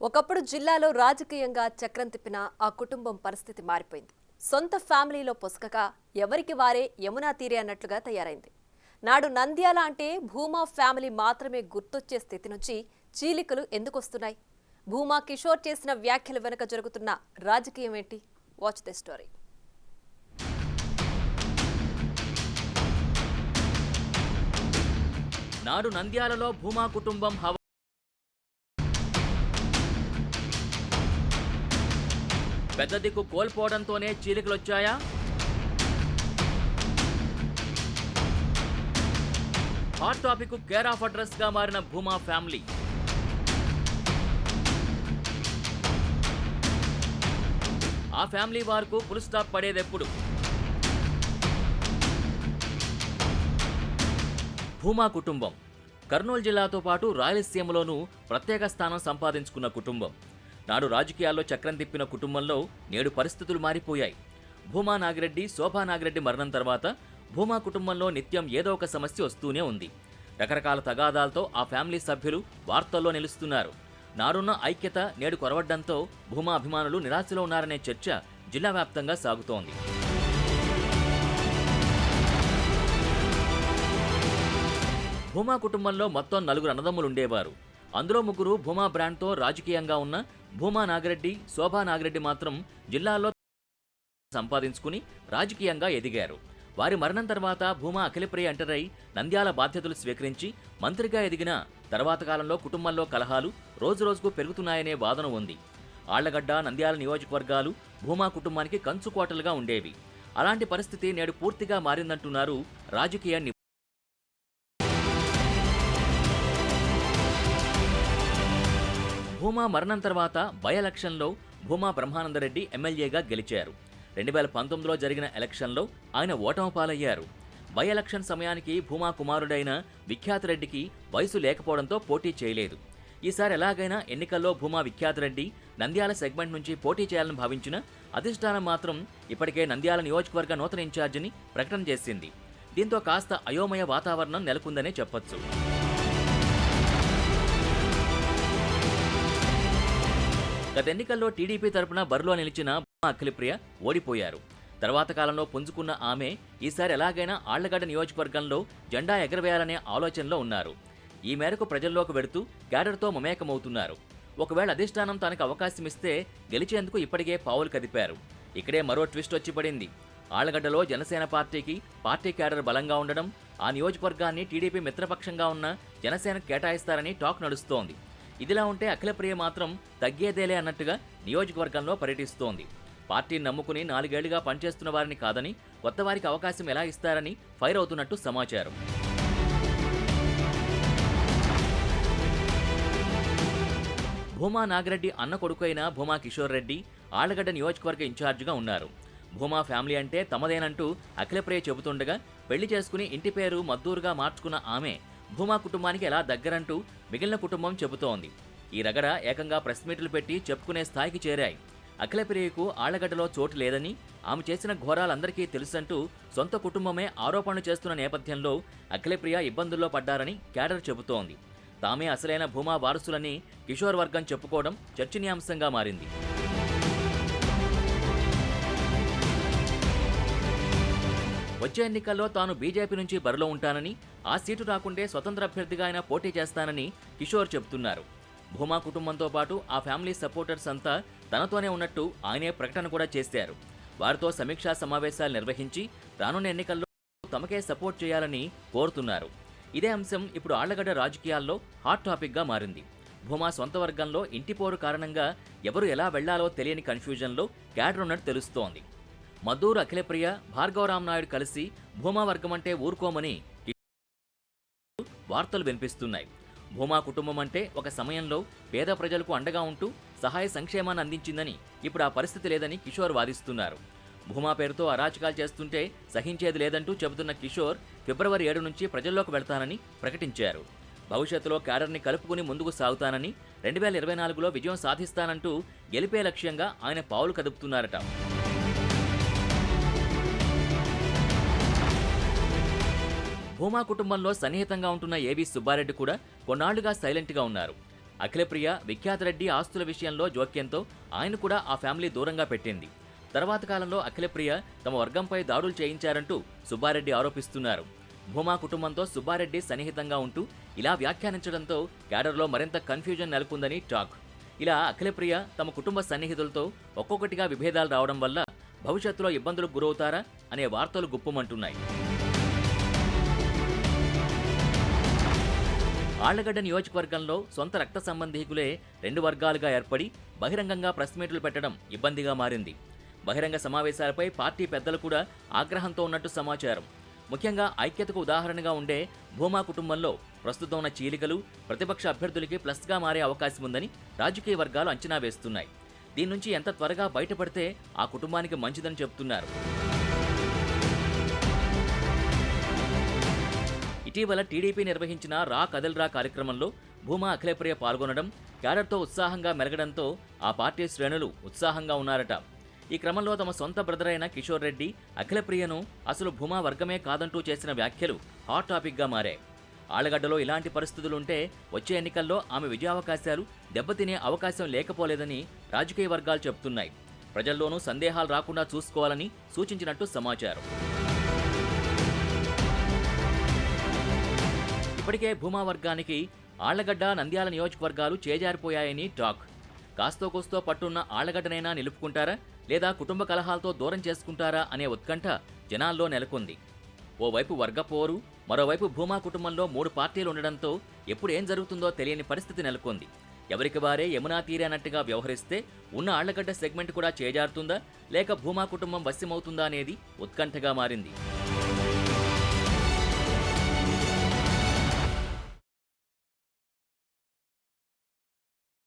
ఒకప్పుడు జిల్లాలో రాజకీయంగా చక్రం తిప్పిన ఆ కుటుంబం పరిస్థితి మారిపోయింది. సొంత ఫ్యామిలీలో పొసగక ఎవరికి వారే యమునా తీరే అన్నట్లుగా తయారైంది. నాడు నంద్యాల అంటే భూమా ఫ్యామిలీ మాత్రమే గుర్తొచ్చే స్థితి నుంచి చీలికలు ఎందుకొస్తున్నాయి? భూమా కిషోర్ చేసిన వ్యాఖ్యల వెనుక జరుగుతున్న రాజకీయం ఏంటి? Watch the story. నాడు నంద్యాలలో భూమా కుటుంబం పెద్ద దిక్కు కోల్పోవడంతోనే చీలికలొచ్చాయా? Hot topic care of address గా మారిన భూమా ఫ్యామిలీ. ఆ ఫ్యామిలీ వారికి ఫుల్ స్టాప్ పడేదెప్పుడు? భూమా కుటుంబం కర్నూలు జిల్లాతో పాటు రాయలసీమలోనూ ప్రత్యేక స్థానం సంపాదించుకున్న కుటుంబం. నాడు రాజకీయాల్లో చక్రం తిప్పిన కుటుంబంలో నేడు పరిస్థితులు మారిపోయాయి. భూమా నాగిరెడ్డి, శోభా నాగిరెడ్డి మరణం తర్వాత భూమా కుటుంబంలో నిత్యం ఏదో ఒక సమస్య వస్తూనే ఉంది. రకరకాల తగాదాలతో ఆ ఫ్యామిలీ సభ్యులు వార్తల్లో నిలుస్తున్నారు. నాడున్న ఐక్యత నేడు కొరవడ్డంతో భూమా అభిమానులు నిరాశలో ఉన్నారనే చర్చ జిల్లా వ్యాప్తంగా సాగుతోంది. భూమా కుటుంబంలో మొత్తం 4 అన్నదమ్ములుండేవారు. అందులో 3 భూమా బ్రాండ్తో రాజకీయంగా ఉన్న భూమా నాగిరెడ్డి, శోభా నాగిరెడ్డి మాత్రం జిల్లాలో సంపాదించుకుని రాజకీయంగా ఎదిగారు. వారి మరణం తర్వాత భూమా అఖిలప్రియ ఎంటరై నంద్యాల బాధ్యతలు స్వీకరించి మంత్రిగా ఎదిగిన తర్వాత కాలంలో కుటుంబంలో కలహాలు రోజురోజుకు పెరుగుతున్నాయనే వాదన ఉంది. ఆళ్లగడ్డ, నంద్యాల నియోజకవర్గాలు భూమా కుటుంబానికి కంచుకోటలుగా ఉండేవి. అలాంటి పరిస్థితి నేడు పూర్తిగా మారిందంటున్నారు రాజకీయ భూమా మరణం తర్వాత బై ఎలక్షన్లో భూమా బ్రహ్మానందరెడ్డి ఎమ్మెల్యేగా గెలిచారు. 2019లో జరిగిన ఎలక్షన్లో ఆయన ఓటమి పాలయ్యారు. బై ఎలక్షన్ సమయానికి భూమా కుమారుడైన విఖ్యాతరెడ్డికి వయసు లేకపోవడంతో పోటీ చేయలేదు. ఈసారి ఎలాగైనా ఎన్నికల్లో భూమా విఖ్యాతరెడ్డి నంద్యాల సెగ్మెంట్ నుంచి పోటీ చేయాలని భావించిన అధిష్టానం మాత్రం ఇప్పటికే నంద్యాల నియోజకవర్గ నూతన ఇన్ఛార్జిని ప్రకటన చేసింది. దీంతో కాస్త అయోమయ వాతావరణం నెలకొందనే చెప్పొచ్చు. గత ఎన్నికల్లో టీడీపీ తరపున బరిలో నిలిచిన భూమా అఖిలప్రియ ఓడిపోయారు. తర్వాత కాలంలో పుంజుకున్న ఆమె ఈసారి ఎలాగైనా ఆళ్లగడ్డ నియోజకవర్గంలో జెండా ఎగరవేయాలనే ఆలోచనలో ఉన్నారు. ఈ మేరకు ప్రజల్లోకి వెడుతూ క్యాడర్తో మమేకమవుతున్నారు. ఒకవేళ అధిష్టానం తనకు అవకాశం ఇస్తే గెలిచేందుకు ఇప్పటికే పావులు కదిపారు. ఇక్కడే మరో ట్విస్ట్ వచ్చి పడింది. ఆళ్లగడ్డలో జనసేన పార్టీ క్యాడర్ బలంగా ఉండడం, ఆ నియోజకవర్గాన్ని టీడీపీ మిత్రపక్షంగా ఉన్న జనసేనకు కేటాయిస్తారని టాక్ నడుస్తోంది. ఇదిలా ఉంటే అఖిలప్రియ మాత్రం తగ్గేదేలే అన్నట్టుగా నియోజకవర్గంలో పర్యటిస్తోంది. పార్టీని నమ్ముకుని 4 ఏళ్లుగా పనిచేస్తున్న వారిని కాదని కొత్త వారికి అవకాశం ఎలా ఇస్తారని ఫైర్ అవుతున్నట్టు సమాచారం. భూమా నాగిరెడ్డి అన్న కొడుకు అయిన భూమా కిషోర్ రెడ్డి ఆళ్లగడ్డ నియోజకవర్గ ఇన్ఛార్జిగా ఉన్నారు. భూమా ఫ్యామిలీ అంటే తమదేనంటూ అఖిలప్రియ చెబుతుండగా పెళ్లి చేసుకుని ఇంటి పేరు మద్దూరుగా మార్చుకున్న ఆమె భూమా కుటుంబానికి ఎలా దగ్గరంటూ మిగిలిన కుటుంబం చెబుతోంది. ఈ రగడ ఏకంగా ప్రెస్ మీట్లు పెట్టి చెప్పుకునే స్థాయికి చేరాయి. అఖిలప్రియకు ఆళ్లగడ్డలో చోటు లేదని, ఆమె చేసిన ఘోరాలందరికీ తెలుసంటూ సొంత కుటుంబమే ఆరోపణలు చేస్తున్న నేపథ్యంలో అఖిలప్రియ ఇబ్బందుల్లో పడ్డారని క్యాడర్ చెబుతోంది. తామే అసలైన భూమా వారసులని కిషోర్ వర్గం చెప్పుకోవడం చర్చనీయాంశంగా మారింది. వచ్చే ఎన్నికల్లో తాను బీజేపీ నుంచి బరిలో ఉంటానని, ఆ సీటు రాకుంటే స్వతంత్ర అభ్యర్థిగా ఆయన పోటీ చేస్తానని కిషోర్ చెబుతున్నారు. భూమా కుటుంబంతో పాటు ఆ ఫ్యామిలీ సపోర్టర్స్ అంతా తనతోనే ఉన్నట్టు ఆయనే ప్రకటన కూడా చేశారు. వారితో సమీక్షా సమావేశాలు నిర్వహించి రానున్న ఎన్నికల్లో తమకే సపోర్ట్ చేయాలని కోరుతున్నారు. ఇదే అంశం ఇప్పుడు ఆళ్లగడ్డ రాజకీయాల్లో హాట్ టాపిక్గా మారింది. భూమా సొంత వర్గంలో ఇంటిపోరు కారణంగా ఎవరు ఎలా వెళ్లాలో తెలియని కన్ఫ్యూజన్లో క్యాడర్ ఉన్నట్టు తెలుస్తోంది. మద్దూరు అఖిలప్రియ, భార్గవరామ్ నాయుడు కలిసి భూమా వర్గం అంటే ఊరుకోమని వార్తలు వినిపిస్తున్నాయి. భూమా కుటుంబం అంటే ఒక సమయంలో పేద ప్రజలకు అండగా ఉంటూ సహాయ సంక్షేమాన్ని అందించిందని ఇప్పుడు ఆ పరిస్థితి లేదని కిషోర్ వాదిస్తున్నారు. భూమా పేరుతో అరాచకాలు చేస్తుంటే సహించేది లేదంటూ చెబుతున్న కిషోర్ ఫిబ్రవరి 7 నుంచి ప్రజల్లోకి వెళ్తానని ప్రకటించారు. భవిష్యత్తులో క్యాడర్ని కలుపుకుని ముందుకు సాగుతానని, 2024లో విజయం సాధిస్తానంటూ గెలిపే లక్ష్యంగా ఆయన పావులు కదుపుతున్నారట. భూమా కుటుంబంలో సన్నిహితంగా ఉంటున్న ఏవి సుబ్బారెడ్డి కూడా కొన్నాళ్లుగా సైలెంట్గా ఉన్నారు. అఖిలప్రియ విఖ్యాత రెడ్డి ఆస్తుల విషయంలో జోక్యంతో ఆయన కూడా ఆ ఫ్యామిలీ దూరంగా పెట్టింది. తర్వాత కాలంలో అఖిలప్రియ తమ వర్గంపై దాడులు చేయించారంటూ సుబ్బారెడ్డి ఆరోపిస్తున్నారు. భూమా కుటుంబంతో సుబ్బారెడ్డి సన్నిహితంగా ఉంటూ ఇలా వ్యాఖ్యానించడంతో క్యాడర్లో మరింత కన్ఫ్యూజన్ నెలకొందని టాక్. ఇలా అఖిలప్రియ తమ కుటుంబ సన్నిహితులతో ఒక్కొక్కటిగా విభేదాలు రావడం వల్ల భవిష్యత్తులో ఇబ్బందులకు గురవుతారా అనే వార్తలు గుప్పుమంటున్నాయి. ఆళ్లగడ్డ నియోజకవర్గంలో సొంత రక్త సంబంధీకులే రెండు వర్గాలుగా ఏర్పడి బహిరంగంగా ప్రెస్ మీట్లు పెట్టడం ఇబ్బందిగా మారింది. బహిరంగ సమావేశాలపై పార్టీ పెద్దలు కూడా ఆగ్రహంతో ఉన్నట్టు సమాచారం. ముఖ్యంగా ఐక్యతకు ఉదాహరణగా ఉండే భూమా కుటుంబంలో ప్రస్తుతం ఉన్న చీలికలు ప్రతిపక్ష అభ్యర్థులకి ప్లస్గా మారే అవకాశం ఉందని రాజకీయ వర్గాలు అంచనా వేస్తున్నాయి. దీని నుంచి ఎంత త్వరగా బయటపడితే ఆ కుటుంబానికి మంచిదని చెబుతున్నారు. ఇటీవల టీడీపీ నిర్వహించిన రా కదల్రా కార్యక్రమంలో భూమా అఖిలప్రియ పాల్గొనడం, క్యాడర్తో ఉత్సాహంగా మెలగడంతో ఆ పార్టీ శ్రేణులు ఉత్సాహంగా ఉన్నారట. ఈ క్రమంలో తమ సొంత బ్రదర్ అయిన కిషోర్ రెడ్డి అఖిలప్రియను అసలు భూమా వర్గమే కాదంటూ చేసిన వ్యాఖ్యలు హాట్ టాపిక్గా మారాయి. ఆళ్లగడ్డలో ఇలాంటి పరిస్థితులుంటే వచ్చే ఎన్నికల్లో ఆమె విజయావకాశాలు దెబ్బతినే అవకాశం లేకపోలేదని రాజకీయ వర్గాలు చెబుతున్నాయి. ప్రజల్లోనూ సందేహాలు రాకుండా చూసుకోవాలని సూచించినట్టు సమాచారం. ఇప్పటికే భూమా వర్గానికి ఆళ్లగడ్డ, నంద్యాల నియోజకవర్గాలు చేజారిపోయాయని టాక్. కాస్తో కోస్తో పట్టున్న ఆళ్లగడ్డనైనా నిలుపుకుంటారా లేదా కుటుంబ కలహాలతో దూరం చేసుకుంటారా అనే ఉత్కంఠ జనాల్లో నెలకొంది. ఓవైపు వర్గపోరు, మరోవైపు భూమా కుటుంబంలో 3 పార్టీలు ఉండడంతో ఎప్పుడు ఏం జరుగుతుందో తెలియని పరిస్థితి నెలకొంది. ఎవరికి వారే యమునా తీరన్నట్టుగా వ్యవహరిస్తే ఉన్న ఆళ్లగడ్డ సెగ్మెంట్ కూడా చేజారుతుందా లేక భూమా కుటుంబం వశ్యమవుతుందా అనేది ఉత్కంఠగా మారింది.